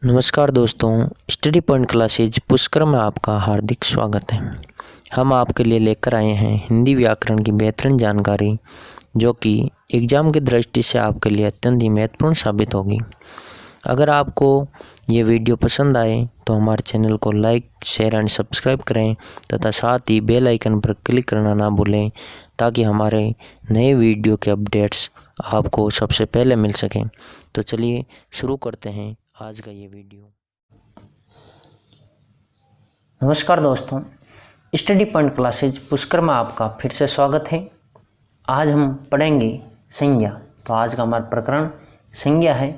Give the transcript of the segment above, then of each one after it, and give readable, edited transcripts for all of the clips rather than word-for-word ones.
नमस्कार दोस्तों, study point classes Pushkar में आपका हार्दिक स्वागत है। हम आपके लिए लेकर आए हैं हिंदी व्याकरण की बेहतरीन जानकारी, जो कि एग्ज़ाम की दृष्टि से आपके लिए अत्यंत ही महत्वपूर्ण साबित होगी। अगर आपको ये वीडियो पसंद आए तो हमारे चैनल को लाइक, शेयर एंड सब्सक्राइब करें तथा साथ ही बेल आइकन पर क्लिक करना ना भूलें, ताकि हमारे नए वीडियो के अपडेट्स आपको सबसे पहले मिल सकें। तो चलिए शुरू करते हैं आज का ये वीडियो। नमस्कार दोस्तों, स्टडी पॉइंट क्लासेज पुष्कर में आपका फिर से स्वागत है। आज हम पढ़ेंगे संज्ञा। तो आज का हमारा प्रकरण संज्ञा है।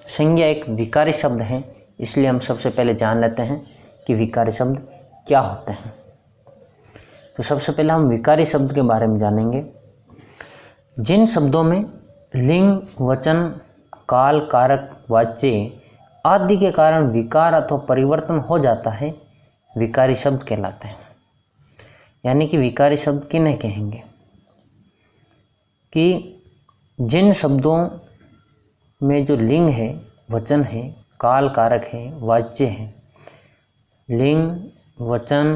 संज्ञा एक विकारी शब्द है, इसलिए हम सबसे पहले जान लेते हैं कि विकारी शब्द क्या होते हैं। तो सबसे पहले हम विकारी शब्द के बारे में जानेंगे। जिन शब्दों में लिंग, वचन, काल, कारक, वाच्य आदि के कारण विकार अथवा परिवर्तन हो जाता है, विकारी शब्द कहलाते हैं। यानी कि विकारी शब्द किन्हें कहेंगे कि जिन शब्दों में जो लिंग है, वचन है, काल, कारक है, वाच्य है। लिंग, वचन,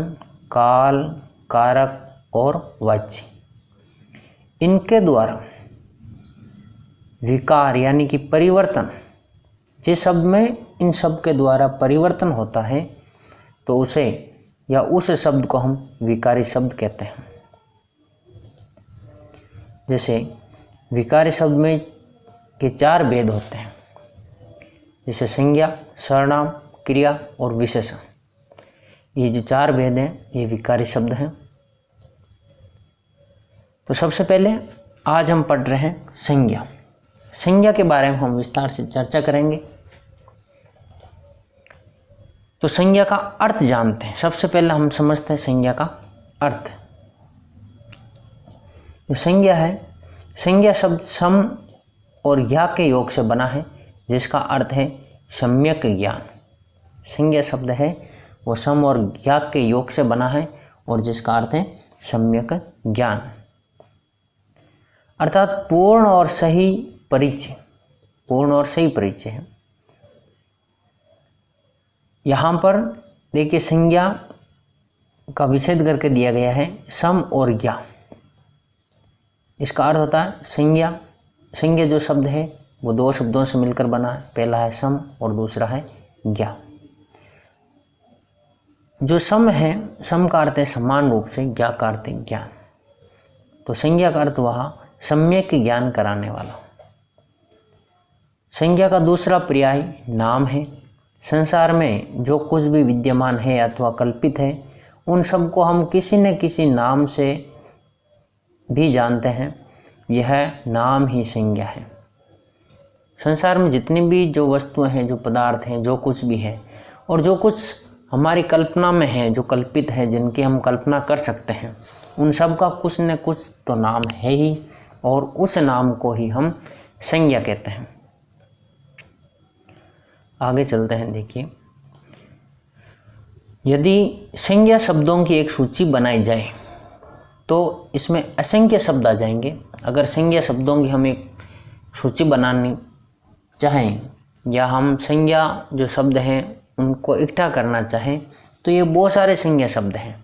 काल, कारक और वाच्य, इनके द्वारा विकार यानी कि परिवर्तन, जिस शब्द में इन शब्द के द्वारा परिवर्तन होता है तो उसे या उस शब्द को हम विकारी शब्द कहते हैं। जैसे विकारी शब्द में के 4 भेद होते हैं, जैसे संज्ञा, सर्वनाम, क्रिया और विशेषण। ये जो 4 भेद हैं ये विकारी शब्द हैं। तो सबसे पहले आज हम पढ़ रहे हैं संज्ञा। संज्ञा के बारे में हम विस्तार से चर्चा करेंगे। तो संज्ञा का अर्थ जानते हैं। सबसे पहले हम समझते हैं संज्ञा का अर्थ। जो संज्ञा है, संज्ञा शब्द सम और ज्ञा के योग से बना है, जिसका अर्थ है सम्यक ज्ञान। संज्ञा शब्द है वो सम और ज्ञा के योग से बना है और जिसका अर्थ है सम्यक ज्ञान, अर्थात पूर्ण और सही परिचय। पूर्ण और सही परिचय है। यहाँ पर देखिए संज्ञा का विच्छेद करके दिया गया है सम और ज्ञा। इसका अर्थ होता है संज्ञा। संज्ञा जो शब्द है वो 2 शब्दों से मिलकर बना है। पहला है सम और दूसरा है ज्ञा। जो सम है, सम का अर्थ है समान रूप से, ज्ञा का अर्थ है ज्ञान। तो संज्ञा का अर्थ वहाँ सम्यक ज्ञान कराने वाला। संज्ञा का दूसरा पर्याय नाम है। संसार में जो कुछ भी विद्यमान है अथवा कल्पित है, उन सब को हम किसी न किसी नाम से भी जानते हैं। यह नाम ही संज्ञा है। संसार में जितनी भी जो वस्तुएं हैं, जो पदार्थ हैं, जो कुछ भी है और जो कुछ हमारी कल्पना में है, जो कल्पित है, जिनकी हम कल्पना कर सकते हैं, उन सब का कुछ न कुछ तो नाम है ही, और उस नाम को ही हम संज्ञा कहते हैं। आगे चलते हैं। देखिए, यदि संज्ञा शब्दों की एक सूची बनाई जाए तो इसमें असंख्य शब्द आ जाएंगे। अगर संज्ञा शब्दों की हम एक सूची बनानी चाहें या हम संज्ञा जो शब्द हैं उनको इकट्ठा करना चाहें तो ये बहुत सारे संज्ञा शब्द हैं।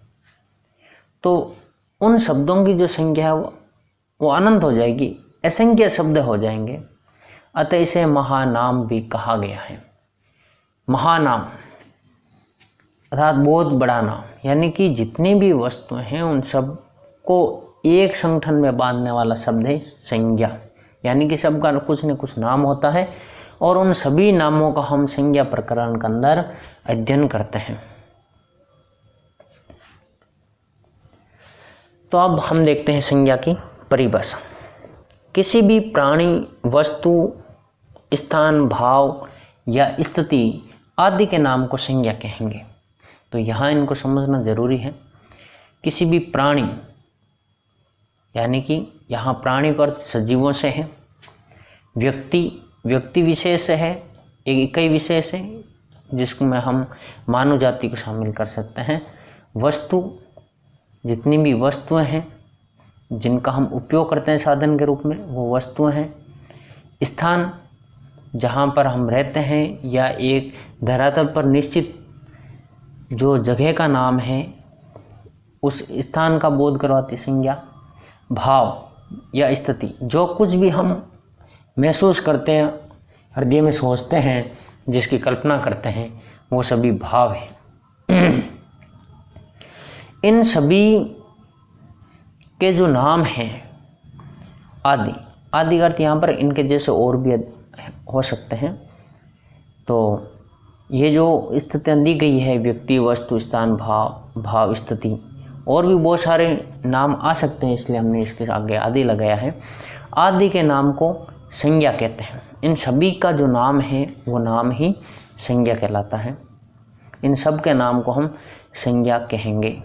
तो उन शब्दों की जो संख्या है वो अनंत हो जाएगी, असंख्य शब्द हो जाएंगे। अतः इसे महानाम भी कहा गया है। महानाम अर्थात बहुत बड़ा नाम, यानी कि जितनी भी वस्तुएं हैं उन सब को एक संगठन में बांधने वाला शब्द है संज्ञा। यानी कि सबका कुछ न कुछ नाम होता है और उन सभी नामों का हम संज्ञा प्रकरण के अंदर अध्ययन करते हैं। तो अब हम देखते हैं संज्ञा की परिभाषा। किसी भी प्राणी, वस्तु, स्थान, भाव या स्थिति आदि के नाम को संज्ञा कहेंगे। तो यहाँ इनको समझना जरूरी है। किसी भी प्राणी, यानी कि यहाँ प्राणी का अर्थ सजीवों से है। व्यक्ति, व्यक्ति विशेष है, एक इकाई विशेष है जिसमें हम मानव जाति को शामिल कर सकते हैं। वस्तु, जितनी भी वस्तुएं हैं जिनका हम उपयोग करते हैं साधन के रूप में, वो वस्तुएं हैं। स्थान, जहाँ पर हम रहते हैं या एक धरातल पर निश्चित जो जगह का नाम है उस स्थान का बोध करवाती संज्ञा। भाव या स्थिति, जो कुछ भी हम महसूस करते हैं, हृदय में सोचते हैं, जिसकी कल्पना करते हैं, वो सभी भाव हैं। इन सभी के जो नाम हैं आदि, आदि का अर्थ यहाँ पर इनके जैसे और भी हो सकते हैं। तो ये जो स्थितियाँ दी गई है, व्यक्ति, वस्तु, स्थान, भाव, भाव, स्थिति, और भी बहुत सारे नाम आ सकते हैं, इसलिए हमने इसके आगे आदि लगाया है। आदि के नाम को संज्ञा कहते हैं। इन सभी का जो नाम है वो नाम ही संज्ञा कहलाता है। इन सब के नाम को हम संज्ञा कहेंगे।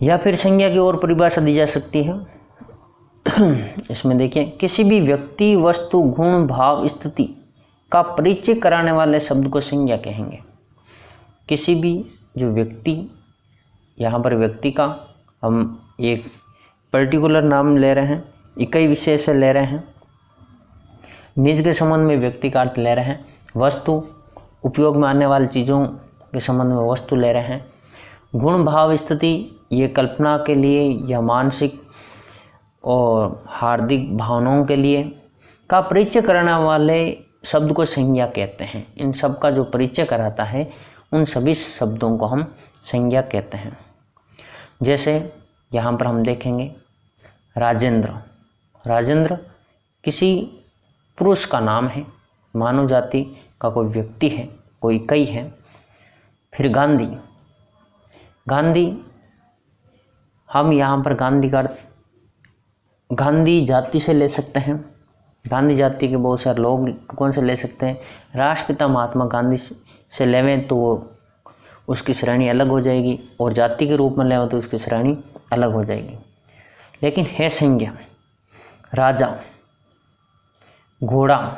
या फिर संज्ञा की और परिभाषा दी जा सकती है। इसमें देखिए, किसी भी व्यक्ति, वस्तु, गुण, भाव, स्थिति का परिचय कराने वाले शब्द को संज्ञा कहेंगे। किसी भी जो व्यक्ति, यहाँ पर व्यक्ति का हम एक पर्टिकुलर नाम ले रहे हैं, इकाई विशेष ले रहे हैं। निज के संबंध में व्यक्ति का अर्थ ले रहे हैं। वस्तु, उपयोग में आने वाली चीज़ों के संबंध में वस्तु ले रहे हैं। गुण, भाव, स्थिति, ये कल्पना के लिए या मानसिक और हार्दिक भावनाओं के लिए का परिचय कराने वाले शब्द को संज्ञा कहते हैं। इन सब का जो परिचय कराता है उन सभी शब्दों को हम संज्ञा कहते हैं। जैसे यहाँ पर हम देखेंगे राजेंद्र। राजेंद्र किसी पुरुष का नाम है, मानव जाति का कोई व्यक्ति है, कोई इकाई है। फिर गांधी। गांधी, हम यहाँ पर गांधी का अर्थ गांधी जाति से ले सकते हैं। गांधी जाति के बहुत सारे लोग कौन से ले सकते हैं? राष्ट्रपिता महात्मा गांधी से लेवें तो उसकी श्रेणी अलग हो जाएगी, और जाति के रूप में लेवें तो उसकी श्रेणी अलग हो जाएगी। लेकिन है संज्ञा। राजा, घोड़ा,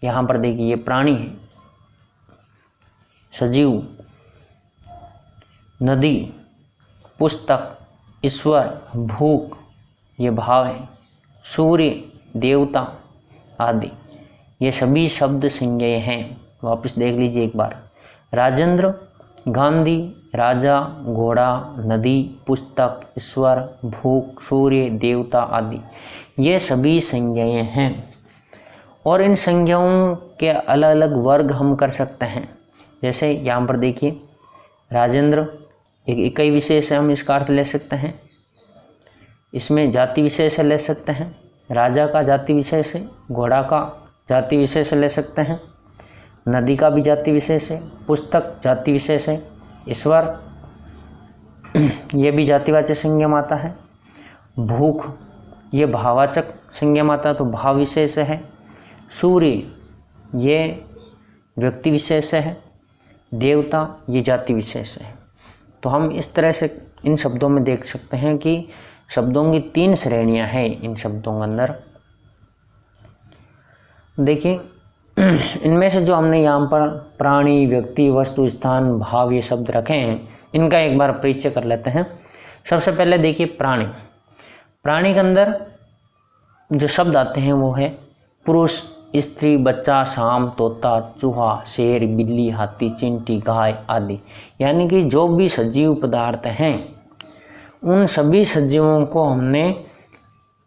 यहाँ पर देखिए ये प्राणी है। सजीव, नदी, पुस्तक, ईश्वर, भूख, ये भाव है। सूर्य, देवता आदि, ये सभी शब्द संज्ञेय हैं। वापस देख लीजिए एक बार। राजेंद्र, गांधी, राजा, घोड़ा, नदी, पुस्तक, ईश्वर, भूख, सूर्य, देवता आदि, ये सभी संज्ञेय हैं। और इन संज्ञाओं के अलग अलग वर्ग हम कर सकते हैं। जैसे यहाँ पर देखिए, राजेंद्र एक इकाई विशेष है, हम इसका अर्थ ले सकते हैं। इसमें जाति विशेष ले सकते हैं। राजा का जाति विशेष है, घोड़ा का जाति विशेष ले सकते हैं, नदी का भी जाति विशेष है, पुस्तक जाति विशेष है, ईश्वर ये भी जातिवाचक संज्ञा में आता है, भूख ये भाववाचक संज्ञा में आता है तो भाव विशेष है, सूर्य ये व्यक्ति विशेष है, देवता ये जाति विशेष है। तो हम इस तरह से इन शब्दों में देख सकते हैं कि शब्दों की 3 श्रेणियां हैं इन शब्दों के अंदर। देखिए, इनमें से जो हमने यहाँ पर प्राणी, व्यक्ति, वस्तु, स्थान, भाव ये शब्द रखे हैं, इनका एक बार परिचय कर लेते हैं। सबसे पहले देखिए प्राणी। प्राणी के अंदर जो शब्द आते हैं वो है पुरुष, स्त्री, बच्चा, सांप, तोता, चूहा, शेर, बिल्ली, हाथी, चींटी, गाय आदि। यानी कि जो भी सजीव पदार्थ हैं उन सभी सजीवों को हमने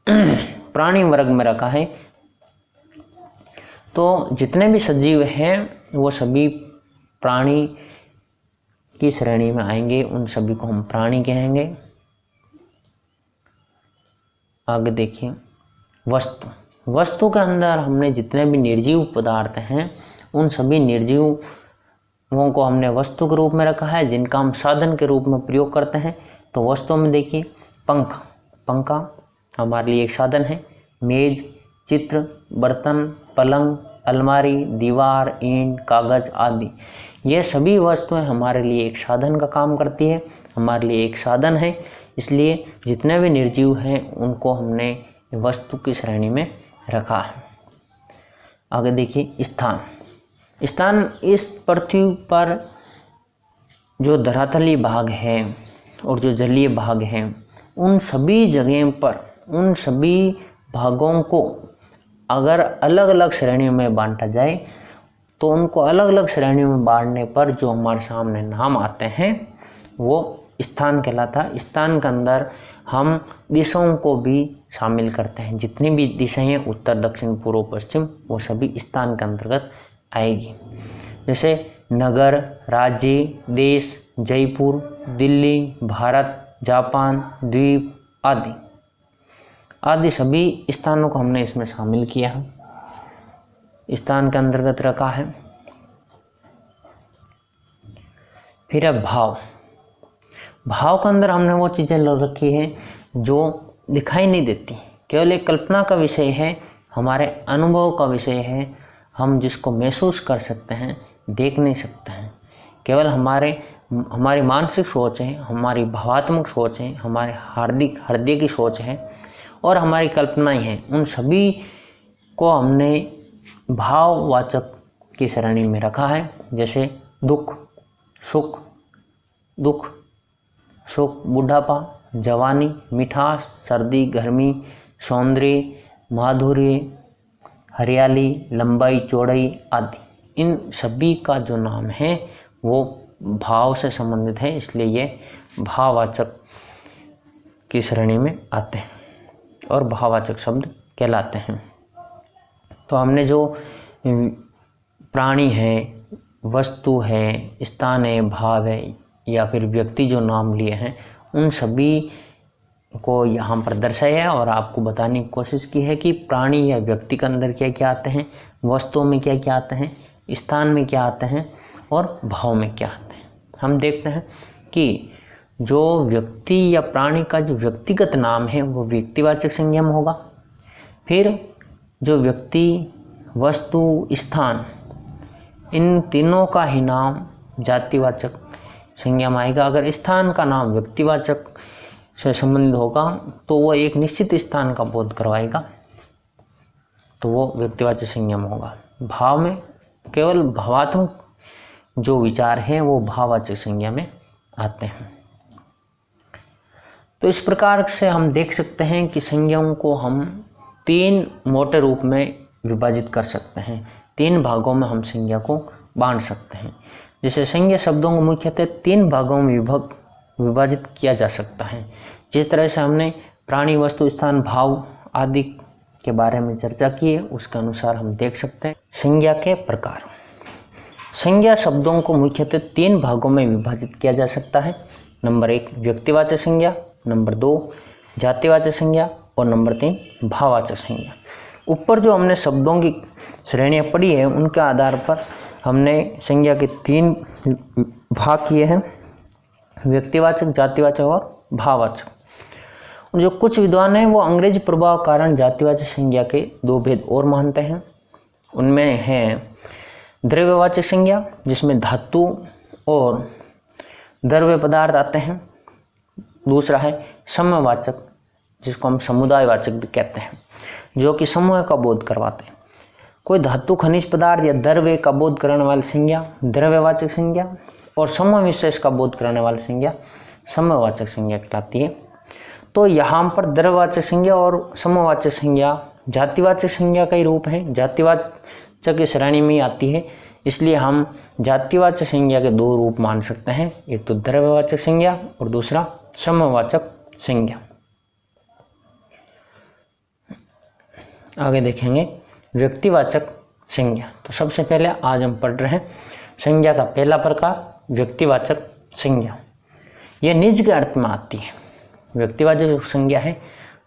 प्राणी वर्ग में रखा है। तो जितने भी सजीव हैं वो सभी प्राणी की श्रेणी में आएंगे, उन सभी को हम प्राणी कहेंगे। आगे देखिए वस्तु। वस्तु के अंदर हमने जितने भी निर्जीव पदार्थ हैं उन सभी निर्जीवों को हमने वस्तु के रूप में रखा है, जिनका हम साधन के रूप में प्रयोग करते हैं। तो वस्तुओं में देखिए पंखा। पंखा हमारे लिए एक साधन है। मेज, चित्र, बर्तन, पलंग, अलमारी, दीवार, ईंट, कागज आदि, ये सभी वस्तुएं हमारे लिए एक साधन का काम करती है, हमारे लिए एक साधन है। इसलिए जितने भी निर्जीव हैं उनको हमने वस्तु की श्रेणी में रखा है। आगे देखिए स्थान। स्थान इस पृथ्वी पर जो धरातलीय भाग है और जो जलीय भाग हैं उन सभी जगह पर, उन सभी भागों को अगर अलग अलग श्रेणियों में बांटा जाए तो उनको अलग अलग श्रेणियों में बांटने पर जो हमारे सामने नाम आते हैं वो स्थान कहलाता है। स्थान के अंदर हम दिशाओं को भी शामिल करते हैं। जितनी भी दिशाएं हैं उत्तर दक्षिण पूर्व पश्चिम वो सभी स्थान के अंतर्गत आएगी। जैसे नगर, राज्य, देश, जयपुर, दिल्ली, भारत, जापान, द्वीप आदि सभी स्थानों को हमने इसमें शामिल किया है, स्थान के अंतर्गत रखा है। फिर है भाव। भाव के अंदर हमने वो चीज़ें रखी हैं जो दिखाई नहीं देती, केवल एक कल्पना का विषय है, हमारे अनुभव का विषय है, हम जिसको महसूस कर सकते हैं, देख नहीं सकते हैं। केवल हमारी मानसिक सोच है, हमारी भावात्मक सोच है, हमारे हृदय की सोच है और हमारी कल्पनाएं हैं। उन सभी को हमने भाववाचक की श्रेणी में रखा है। जैसे दुख, सुख, बुढ़ापा, जवानी, मिठास, सर्दी, गर्मी, सौंदर्य, माधुर्य, हरियाली, लंबाई, चौड़ाई आदि, इन सभी का जो नाम है वो भाव से संबंधित है, इसलिए ये भाववाचक की श्रेणी में आते हैं और भाववाचक शब्द कहलाते हैं। तो हमने जो प्राणी है, वस्तु है, स्थान है, भाव है या फिर व्यक्ति जो नाम लिए हैं उन सभी को यहाँ पर दर्शाया है और आपको बताने की कोशिश की है कि प्राणी या व्यक्ति के अंदर क्या क्या आते हैं, वस्तुओं में क्या क्या आते हैं, स्थान में क्या आते हैं और भाव में क्या आते हैं। हम देखते हैं कि जो व्यक्ति या प्राणी का जो व्यक्तिगत नाम है वो व्यक्तिवाचक संज्ञा में होगा। फिर जो व्यक्ति, वस्तु, स्थान, इन तीनों का ही नाम जातिवाचक संज्ञा में आएगा। अगर स्थान का नाम व्यक्तिवाचक से संबंधित होगा तो वो एक निश्चित स्थान का बोध करवाएगा, तो वो व्यक्तिवाचक संज्ञा में होगा। भाव में केवल भावात्मक जो विचार हैं वो भाववाचक संज्ञा में आते हैं। तो इस प्रकार से हम देख सकते हैं कि संज्ञाओं को हम तीन मोटे रूप में विभाजित कर सकते हैं, तीन भागों में हम संज्ञा को बांट सकते हैं। जैसे संज्ञा शब्दों को मुख्यतः तीन भागों में विभाजित किया जा सकता है। जिस तरह से हमने प्राणी, वस्तु, स्थान, भाव आदि के बारे में चर्चा की है उसके अनुसार हम देख सकते हैं संज्ञा के प्रकार। संज्ञा शब्दों को मुख्यतः तीन भागों में विभाजित किया जा सकता है। नंबर 1 व्यक्तिवाचक संज्ञा, नंबर 2 जातिवाचक संज्ञा और नंबर 3 भाववाचक संज्ञा। ऊपर जो हमने शब्दों की श्रेणियाँ पढ़ी है उनके आधार पर हमने संज्ञा के तीन भाग किए हैं, व्यक्तिवाचक, जातिवाचक और भाववाचक। जो कुछ विद्वान हैं वो अंग्रेजी प्रभाव के कारण जातिवाचक संज्ञा के दो भेद और मानते हैं। उनमें है द्रव्यवाचक संज्ञा जिसमें धातु और द्रव्य पदार्थ आते हैं। दूसरा है समवाचक जिसको हम समुदायवाचक भी कहते हैं, जो कि समूह का बोध करवाते हैं। कोई धातु, खनिज पदार्थ या द्रव्य का बोध करने वाली संज्ञा द्रव्यवाचक संज्ञा और समूह विशेष का बोध करने वाली संज्ञा समवाचक संज्ञा कहलाती है। तो यहाँ पर द्रव्यवाचक संज्ञा और समवाचक संज्ञा जातिवाचक संज्ञा का ही रूप है, जातिवाचक की श्रेणी में आती है, इसलिए हम जातिवाचक संज्ञा के दो रूप मान सकते हैं, एक तो द्रव्यवाचक संज्ञा और दूसरा समवाचक संज्ञा। आगे देखेंगे व्यक्तिवाचक संज्ञा। तो सबसे पहले आज हम पढ़ रहे हैं संज्ञा का पहला प्रकार व्यक्तिवाचक संज्ञा। यह निज के अर्थ में आती है। व्यक्तिवाचक जो संज्ञा है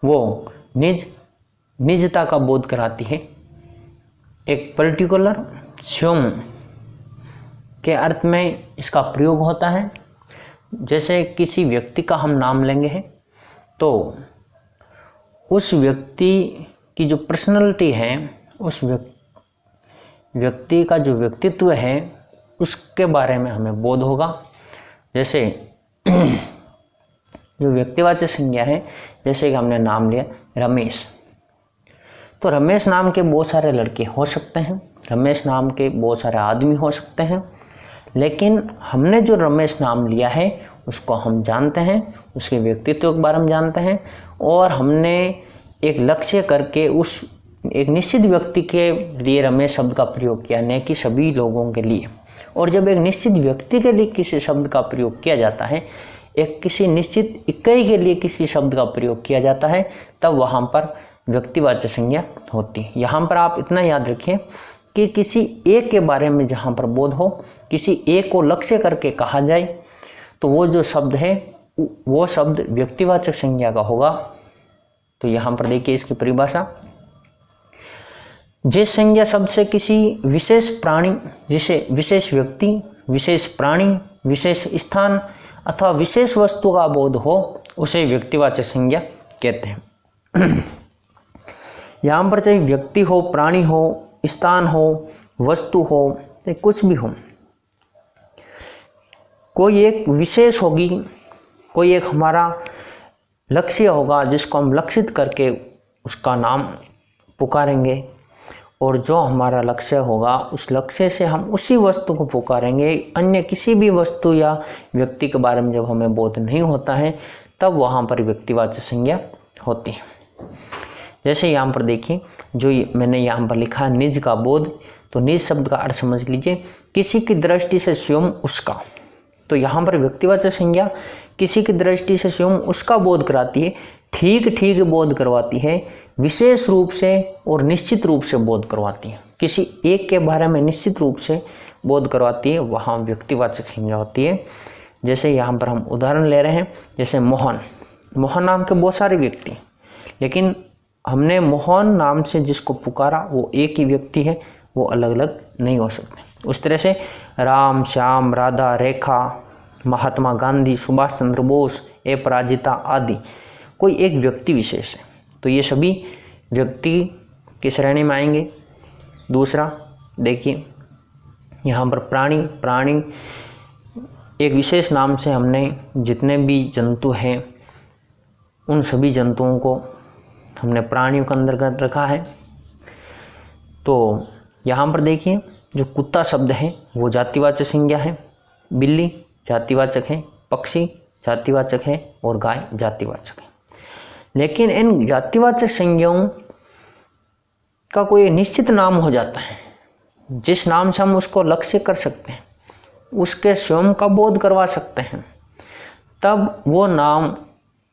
वो निजता का बोध कराती है। एक पर्टिकुलर स्वयं के अर्थ में इसका प्रयोग होता है। जैसे किसी व्यक्ति का हम नाम लेंगे तो उस व्यक्ति की जो पर्सनैलिटी है, उस व्यक्ति का जो व्यक्तित्व है उसके बारे में हमें बोध होगा। जैसे जो व्यक्तिवाचक संज्ञा है, जैसे कि हमने नाम लिया रमेश, तो रमेश नाम के बहुत सारे लड़के हो सकते हैं, रमेश नाम के बहुत सारे आदमी हो सकते हैं, लेकिन हमने जो रमेश नाम लिया है उसको हम जानते हैं, उसके व्यक्तित्व के बारे में जानते हैं और हमने एक लक्ष्य करके उस एक निश्चित व्यक्ति के लिए रमेश शब्द का प्रयोग किया, न कि सभी लोगों के लिए। और जब एक निश्चित व्यक्ति के लिए किसी शब्द का प्रयोग किया जाता है, एक किसी निश्चित इकाई के लिए किसी शब्द का प्रयोग किया जाता है, तब वहाँ पर व्यक्तिवाचक संज्ञा होती है। यहाँ पर आप इतना याद रखिए कि किसी एक के बारे में जहाँ पर बोध हो, किसी एक को लक्ष्य करके कहा जाए, तो वो जो शब्द है वो शब्द व्यक्तिवाचक संज्ञा का होगा। तो यहाँ पर देखिए इसकी परिभाषा, जिस संज्ञा शब्द से किसी विशेष प्राणी, जिसे विशेष व्यक्ति, विशेष प्राणी, विशेष स्थान अथवा विशेष वस्तु का बोध हो, उसे व्यक्तिवाचक संज्ञा कहते हैं। यहाँ पर चाहे व्यक्ति हो, प्राणी हो, स्थान हो, वस्तु हो, चाहे कुछ भी हो, कोई एक विशेष होगी, कोई एक हमारा लक्ष्य होगा जिसको हम लक्षित करके उसका नाम पुकारेंगे, और जो हमारा लक्ष्य होगा उस लक्ष्य से हम उसी वस्तु को पुकारेंगे। अन्य किसी भी वस्तु या व्यक्ति के बारे में जब हमें बोध नहीं होता है, तब वहाँ पर व्यक्तिवाचक संज्ञा होती है। जैसे यहाँ पर देखिए, जो मैंने यहाँ पर लिखा है निज का बोध, तो निज शब्द का अर्थ समझ लीजिए, किसी की दृष्टि से स्वयं उसका। तो यहाँ पर व्यक्तिवाचक संज्ञा किसी की दृष्टि से स्वयं उसका बोध कराती है, ठीक ठीक बोध करवाती है, विशेष रूप से और निश्चित रूप से बोध करवाती है। किसी एक के बारे में निश्चित रूप से बोध करवाती है, वहाँ व्यक्तिवाचक संज्ञा होती है। जैसे यहाँ पर हम उदाहरण ले रहे हैं, जैसे मोहन। मोहन नाम के बहुत सारे व्यक्ति, लेकिन हमने मोहन नाम से जिसको पुकारा वो एक ही व्यक्ति है, वो अलग अलग नहीं हो सकते। उस तरह से राम, श्याम, राधा, रेखा, महात्मा गांधी, सुभाष चंद्र बोस, अपराजिता आदि कोई एक व्यक्ति विशेष है, तो ये सभी व्यक्ति की श्रेणी में आएंगे। दूसरा देखिए यहाँ पर प्राणी। प्राणी एक विशेष नाम से हमने जितने भी जंतु हैं उन सभी जंतुओं को हमने प्राणियों के अंतर्गत रखा है। तो यहाँ पर देखिए जो कुत्ता शब्द है वो जातिवाचक संज्ञा है, बिल्ली जातिवाचक है, पक्षी जातिवाचक है और गाय जातिवाचक है। लेकिन इन जातिवाचक संज्ञाओं का कोई निश्चित नाम हो जाता है, जिस नाम से हम उसको लक्ष्य कर सकते हैं, उसके स्वयं का बोध करवा सकते हैं, तब वो नाम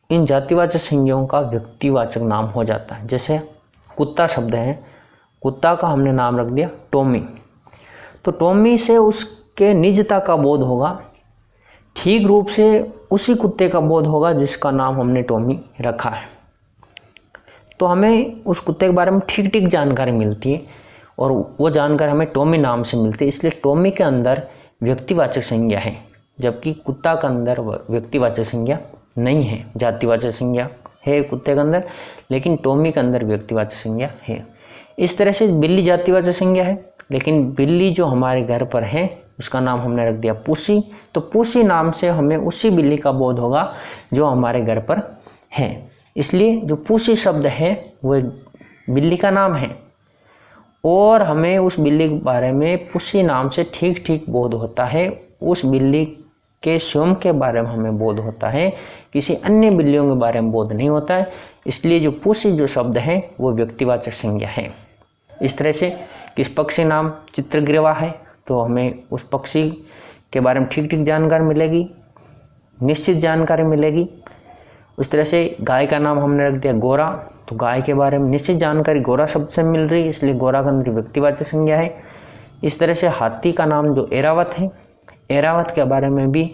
इन जातिवाचक संज्ञाओं का व्यक्तिवाचक नाम हो जाता है। जैसे कुत्ता शब्द है, कुत्ता का हमने नाम रख दिया टॉमी, तो टॉमी से उसके निजता का बोध होगा, ठीक रूप से उसी कुत्ते का बोध होगा जिसका नाम हमने टॉमी रखा है। तो हमें उस कुत्ते के बारे में ठीक ठीक जानकारी मिलती है और वो जानकारी हमें टॉमी नाम से मिलती है, इसलिए टॉमी के अंदर व्यक्तिवाचक संज्ञा है, जबकि कुत्ता के अंदर व्यक्तिवाचक संज्ञा नहीं है। जातिवाचक संज्ञा है कुत्ते के अंदर, लेकिन टॉमी के अंदर व्यक्तिवाचक संज्ञा है। इस तरह से बिल्ली जातिवाचक संज्ञा है, लेकिन बिल्ली जो हमारे घर पर है उसका नाम हमने रख दिया पूसी, तो पूसी नाम से हमें उसी बिल्ली का बोध होगा जो हमारे घर पर है। इसलिए जो पूसी शब्द है वो एक बिल्ली का नाम है और हमें उस बिल्ली के बारे में पूसी नाम से ठीक ठीक बोध होता है। उस बिल्ली के स्वयं के बारे में हमें बोध होता है, किसी अन्य बिल्लियों के बारे में बोध नहीं होता है। इसलिए जो पूसी जो शब्द है वो व्यक्तिवाचक संज्ञा है। इस तरह से किस पक्षी नाम चित्रग्रीवा है, तो हमें उस पक्षी के बारे में ठीक ठीक जानकारी मिलेगी, निश्चित जानकारी मिलेगी। उस तरह से गाय का नाम हमने रख दिया गोरा, तो गाय के बारे में निश्चित जानकारी गोरा शब्द से मिल रही है, इसलिए गोरा का अंदर व्यक्तिवाचक संज्ञा है। इस तरह से हाथी का नाम जो एरावत है, एरावत के बारे में भी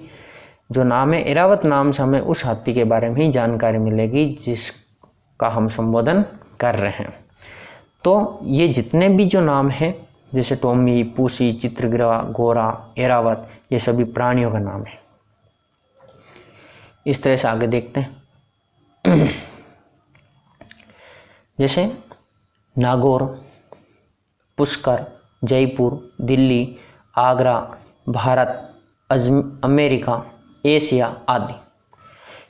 जो नाम है एरावत नाम से हमें उस हाथी के बारे में ही जानकारी मिलेगी जिसका हम संबोधन कर रहे हैं। तो ये जितने भी जो नाम हैं जैसे टॉमी, पूसी, चित्रग्रीवा, गोरा, एरावत, ये सभी प्राणियों का नाम है। इस तरह से आगे देखते हैं। जैसे नागौर, पुष्कर, जयपुर, दिल्ली, आगरा, भारत, अमेरिका, एशिया आदि,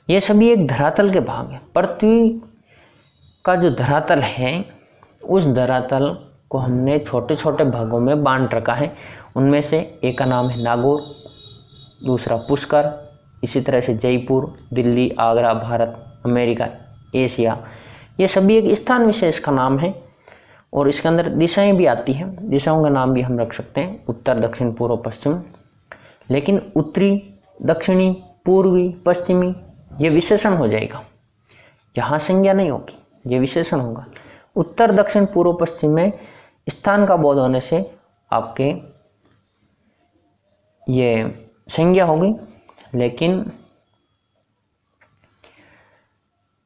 ये सभी एक धरातल के भाग हैं। पृथ्वी का जो धरातल है उस धरातल को हमने छोटे छोटे भागों में बांट रखा है। उनमें से एक का नाम है नागौर, दूसरा पुष्कर, इसी तरह से जयपुर, दिल्ली, आगरा, भारत, अमेरिका, एशिया, ये सभी एक स्थान विशेष का नाम है और इसके अंदर दिशाएं भी आती हैं। दिशाओं का नाम भी हम रख सकते हैं उत्तर, दक्षिण, पूर्व, पश्चिम। लेकिन उत्तरी, दक्षिणी, पूर्वी, पश्चिमी ये विशेषण हो जाएगा, यहाँ संज्ञा नहीं होगी, ये विशेषण होगा। उत्तर, दक्षिण, पूर्व, पश्चिम में स्थान का बोध होने से आपके ये संज्ञा होगी। लेकिन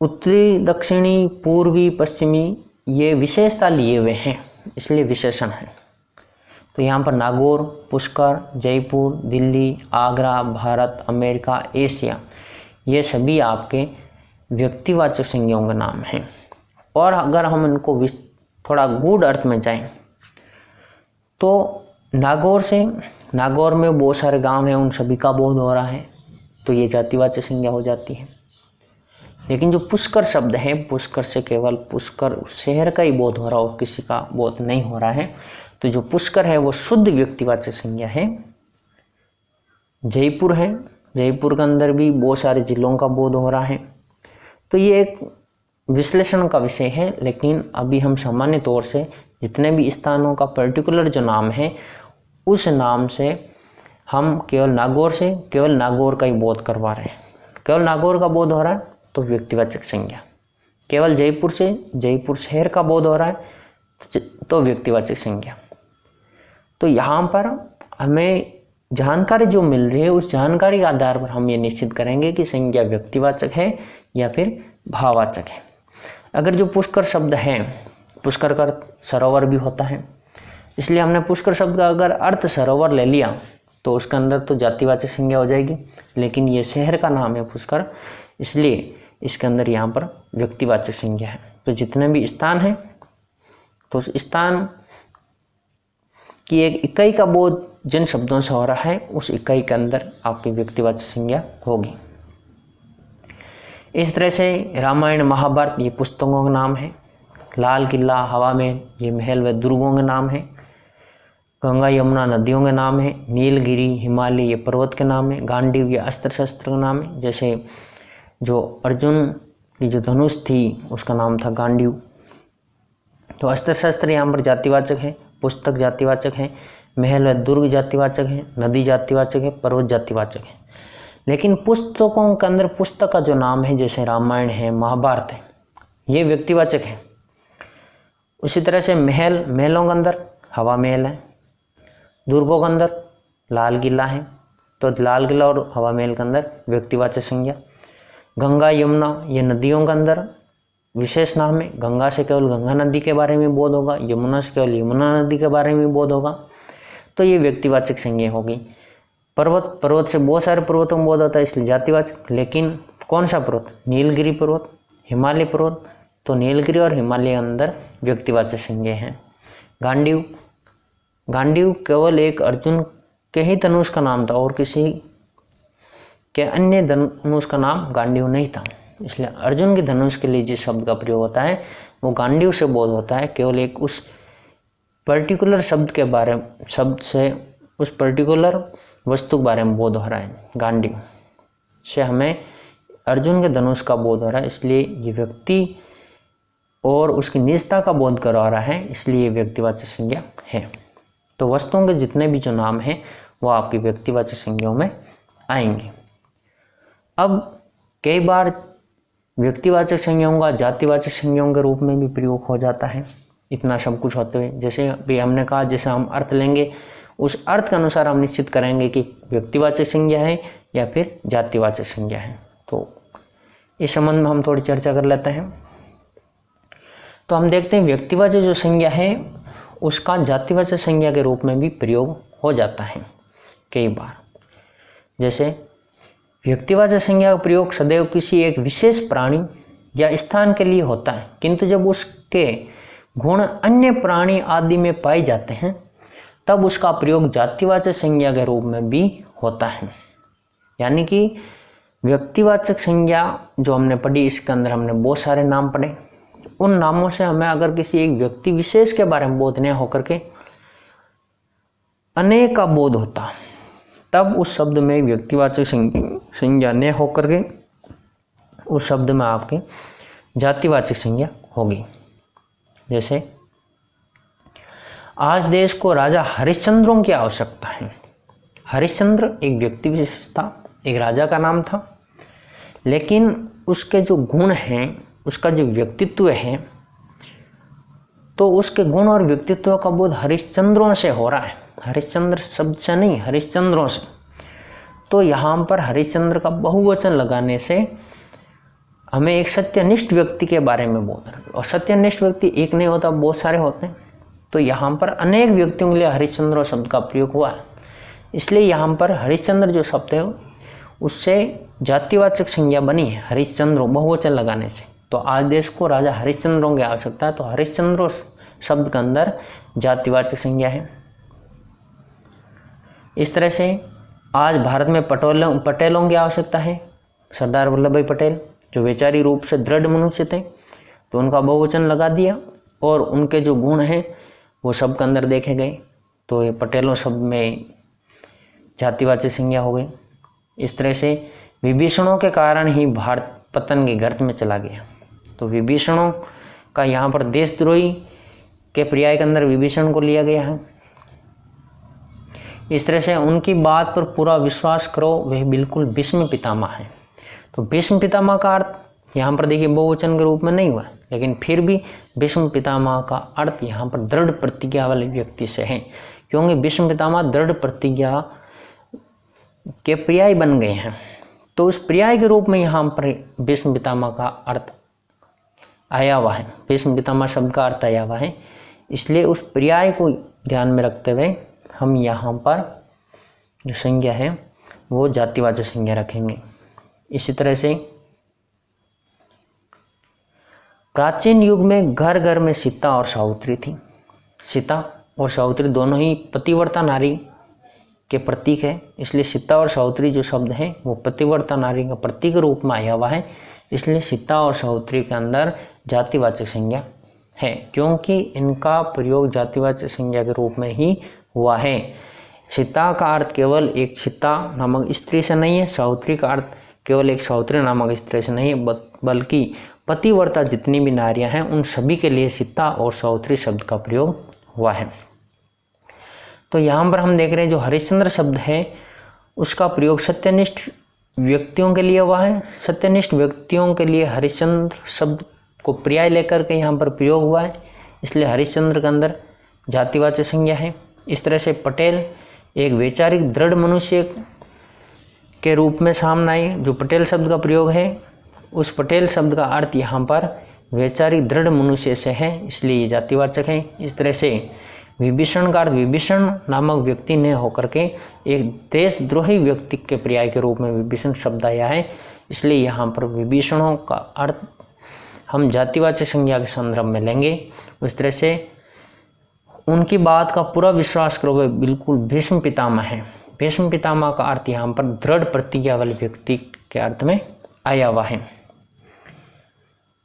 उत्तरी, दक्षिणी, पूर्वी, पश्चिमी ये विशेषता लिए हुए हैं, इसलिए विशेषण है। तो यहाँ पर नागौर, पुष्कर, जयपुर, दिल्ली, आगरा, भारत, अमेरिका, एशिया ये सभी आपके व्यक्तिवाचक संज्ञाओं के नाम हैं। और अगर हम इनको थोड़ा गूढ़ अर्थ में जाएं तो नागौर में बहुत सारे गांव हैं, उन सभी का बोध हो रहा है, तो ये जातिवाचक संज्ञा हो जाती है। लेकिन जो पुष्कर शब्द है, पुष्कर से केवल पुष्कर शहर का ही बोध हो रहा हो, किसी का बोध नहीं हो रहा है, तो जो पुष्कर है वो शुद्ध व्यक्तिवाचक संज्ञा है। जयपुर है, जयपुर के अंदर भी बहुत सारे जिलों का बोध हो रहा है, तो ये एक विश्लेषण का विषय है। लेकिन अभी हम सामान्य तौर से जितने भी स्थानों का पर्टिकुलर जो नाम है उस नाम से हम केवल नागौर का ही बोध करवा रहे हैं। केवल नागौर का बोध हो रहा है तो व्यक्तिवाचक संज्ञा, केवल जयपुर शहर का बोध हो रहा है तो व्यक्तिवाचक संज्ञा। तो यहाँ पर हमें जानकारी जो मिल रही है उस जानकारी के आधार पर हम ये निश्चित करेंगे कि संज्ञा व्यक्तिवाचक है या फिर भाववाचक है। अगर जो पुष्कर शब्द है, पुष्कर का सरोवर भी होता है, इसलिए हमने पुष्कर शब्द का अगर अर्थ सरोवर ले लिया तो उसके अंदर तो जातिवाचक संज्ञा हो जाएगी। लेकिन ये शहर का नाम है पुष्कर, इसलिए इसके अंदर यहाँ पर व्यक्तिवाचक संज्ञा है। तो जितने भी स्थान हैं तो उस स्थान की एक इकाई का बोध जिन शब्दों से हो रहा है उस इकाई के अंदर आपकी व्यक्तिवाचक संज्ञा होगी। इस तरह से रामायण, महाभारत ये पुस्तकों का नाम है। लाल किला, हवा महल ये महल व दुर्गों के नाम है। गंगा, यमुना नदियों के नाम है। नीलगिरी, हिमालय ये पर्वत के नाम है। गांडीव ये अस्त्र शस्त्र का नाम है। जैसे जो अर्जुन की जो धनुष थी उसका नाम था गांडीव। तो अस्त्र शस्त्र यहाँ पर जातिवाचक है, पुस्तक जातिवाचक है, महल व दुर्ग जातिवाचक है, नदी जातिवाचक है, पर्वत जातिवाचक है। लेकिन पुस्तकों के अंदर पुस्तक का जो नाम है जैसे रामायण है, महाभारत है, ये व्यक्तिवाचक है। उसी तरह से महलों के अंदर हवा महल है, दुर्गों के अंदर लाल किला है, तो लाल किला और हवा महल के अंदर व्यक्तिवाचक संज्ञा। गंगा, यमुना ये नदियों के अंदर विशेष नाम है। गंगा से केवल गंगा नदी के बारे में बोध होगा, यमुना से केवल यमुना नदी के बारे में बोध होगा, तो ये व्यक्तिवाचक संज्ञा होगी। पर्वत से बहुत सारे पर्वतों में बोध होता है इसलिए जातिवाचक। लेकिन कौन सा पर्वत? नीलगिरी पर्वत, हिमालय पर्वत, तो नीलगिरी और हिमालय के अंदर व्यक्तिवाचक संज्ञा है। गांडीव केवल एक अर्जुन के ही धनुष का नाम था और किसी के अन्य धनुष का नाम गांडीव नहीं था, इसलिए अर्जुन के धनुष के लिए जिस शब्द का प्रयोग होता है वो गांडीव से बोध होता है। केवल एक उस पर्टिकुलर शब्द से उस पर्टिकुलर वस्तु के बारे में बोध हो रहा है। गांडीव से हमें अर्जुन के धनुष का बोध हो रहा है, इसलिए ये व्यक्ति और उसकी निजता का बोध करवा रहा है, इसलिए ये व्यक्तिवाचक संज्ञा है। तो वस्तुओं के जितने भी जो नाम हैं वो आपकी व्यक्तिवाचक संज्ञाओं में आएंगे। अब कई बार व्यक्तिवाचक संज्ञाओं का जातिवाचक संज्ञाओं के रूप में भी प्रयोग हो जाता है। इतना सब कुछ होते हुए जैसे भी हमने कहा, जैसे हम अर्थ लेंगे उस अर्थ के अनुसार हम निश्चित करेंगे कि व्यक्तिवाचक संज्ञा है या फिर जातिवाचक संज्ञा है। तो इस संबंध में हम थोड़ी चर्चा कर लेते हैं। तो हम देखते हैं व्यक्तिवाचक जो संज्ञा है उसका जातिवाचक संज्ञा के रूप में भी प्रयोग हो जाता है कई बार। जैसे व्यक्तिवाचक संज्ञा का प्रयोग सदैव किसी एक विशेष प्राणी या स्थान के लिए होता है, किंतु जब उसके गुण अन्य प्राणी आदि में पाए जाते हैं तब उसका प्रयोग जातिवाचक संज्ञा के रूप में भी होता है। यानी कि व्यक्तिवाचक संज्ञा जो हमने पढ़ी इसके अंदर हमने बहुत सारे नाम पढ़े। उन नामों से हमें अगर किसी एक व्यक्ति विशेष के बारे में बोध न होकर के अनेक का बोध होता तब उस शब्द में व्यक्तिवाचक संज्ञा न होकर के उस शब्द में आपके जातिवाचक संज्ञा होगी। जैसे आज देश को राजा हरिश्चंद्रों की आवश्यकता है। हरिश्चंद्र एक व्यक्ति विशेष था, एक राजा का नाम था, लेकिन उसके जो गुण हैं, उसका जो व्यक्तित्व है, तो उसके गुण और व्यक्तित्व का बोध हरिश्चंद्रों से हो रहा है, हरिश्चंद्र शब्द से नहीं, हरिश्चंद्रों से। तो यहाँ पर हरिश्चंद्र का बहुवचन लगाने से हमें एक सत्यनिष्ठ व्यक्ति के बारे में बोल रहा है, और सत्यनिष्ठ व्यक्ति एक नहीं होता, बहुत सारे होते हैं। तो यहाँ पर अनेक व्यक्तियों के लिए हरिश्चंद्र शब्द का प्रयोग हुआ है, इसलिए यहाँ पर हरिश्चंद्र जो शब्द है उससे जातिवाचक संज्ञा बनी है, हरिश्चंद्रों बहुवचन लगाने से। तो आज देश को राजा हरिश्चंद्रों की आवश्यकता है, तो हरिश्चंद्रों शब्द के अंदर जातिवाचक संज्ञा है। इस तरह से आज भारत में पटेलों की आवश्यकता है। सरदार वल्लभ भाई पटेल जो वैचारिक रूप से दृढ़ मनुष्य थे, तो उनका बहुवचन लगा दिया और उनके जो गुण हैं वो शब्द के अंदर देखे गए, तो ये पटेलों शब्द में जातिवाचक संज्ञा हो गई। इस तरह से विभीषणों के कारण ही भारत पतन के गर्त में चला गया, तो विभीषणों का यहाँ पर देशद्रोही के पर्याय के अंदर विभीषण को लिया गया है। इस तरह से उनकी बात पर पूरा विश्वास करो, वह बिल्कुल भीष्म पितामह है। तो भीष्म पितामह का अर्थ यहाँ पर देखिए बहुवचन के रूप में नहीं हुआ, लेकिन फिर भी भीष्म पितामह का अर्थ यहाँ पर दृढ़ प्रतिज्ञा वाले व्यक्ति से है, क्योंकि भीष्म पितामह दृढ़ प्रतिज्ञा के पर्याय बन गए हैं। तो उस पर्याय के रूप में यहाँ पर भीष्म पितामह का अर्थ आया हुआ है, भीष्म पितामह शब्द का अर्थ आया हुआ है, इसलिए उस पर्याय को ध्यान में रखते हुए हम यहाँ पर जो संज्ञा है वो जातिवाचक संज्ञा रखेंगे। इसी तरह से प्राचीन युग में घर घर में सीता और सावित्री थी। सीता और सावित्री दोनों ही पतिव्रता नारी के प्रतीक है, इसलिए सीता और सावित्री जो शब्द है वो पतिव्रता नारी का प्रतीक रूप में आया हुआ है, इसलिए सीता और सावित्री के अंदर जातिवाचक संज्ञा है, क्योंकि इनका प्रयोग जातिवाचक संज्ञा के रूप में ही हुआ है। सीता का अर्थ केवल एक सीता नामक स्त्री से नहीं है, सावित्री का अर्थ केवल एक सावित्री नामक स्त्री से नहीं है, बल्कि पतिव्रता जितनी भी नारियां हैं उन सभी के लिए सीता और सावित्री शब्द का प्रयोग हुआ है। तो यहाँ पर हम देख रहे हैं जो हरिश्चंद्र शब्द है उसका प्रयोग सत्यनिष्ठ व्यक्तियों के लिए हुआ है। सत्यनिष्ठ व्यक्तियों के लिए हरिश्चंद्र शब्द को पर्याय लेकर के यहाँ पर प्रयोग हुआ है, इसलिए हरिश्चंद्र के अंदर जातिवाचक संज्ञा है। इस तरह से पटेल एक वैचारिक दृढ़ मनुष्य के रूप में सामने आए। जो पटेल शब्द का प्रयोग है उस पटेल शब्द का अर्थ यहाँ पर वैचारिक दृढ़ मनुष्य से है, इसलिए ये जातिवाचक है। इस तरह से विभीषण का अर्थ विभीषण नामक व्यक्ति ने होकर के एक देशद्रोही व्यक्ति के पर्याय के रूप में विभीषण शब्द आया है, इसलिए यहाँ पर विभीषणों का अर्थ हम जातिवाचक संज्ञा के संदर्भ में लेंगे। उस तरह से उनकी बात का पूरा विश्वास करो, वे बिल्कुल भीष्म पितामह है। भीष्म पितामह का अर्थ यहाँ पर दृढ़ प्रतिज्ञा वाले व्यक्ति के अर्थ में आया हुआ है।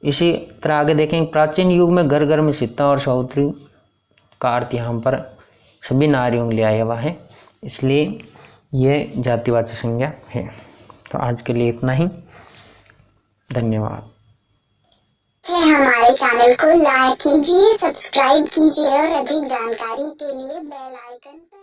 इसी तरह आगे देखें, प्राचीन युग में घर घर में सीता और सावित्री का अर्थ यहाँ पर सभी नारियों के लिए आया हुआ है, इसलिए ये जातिवाचक संज्ञा है। तो आज के लिए इतना ही, धन्यवाद। हमारे चैनल को लाइक कीजिए, सब्सक्राइब कीजिए और अधिक जानकारी के लिए बेल आइकन पर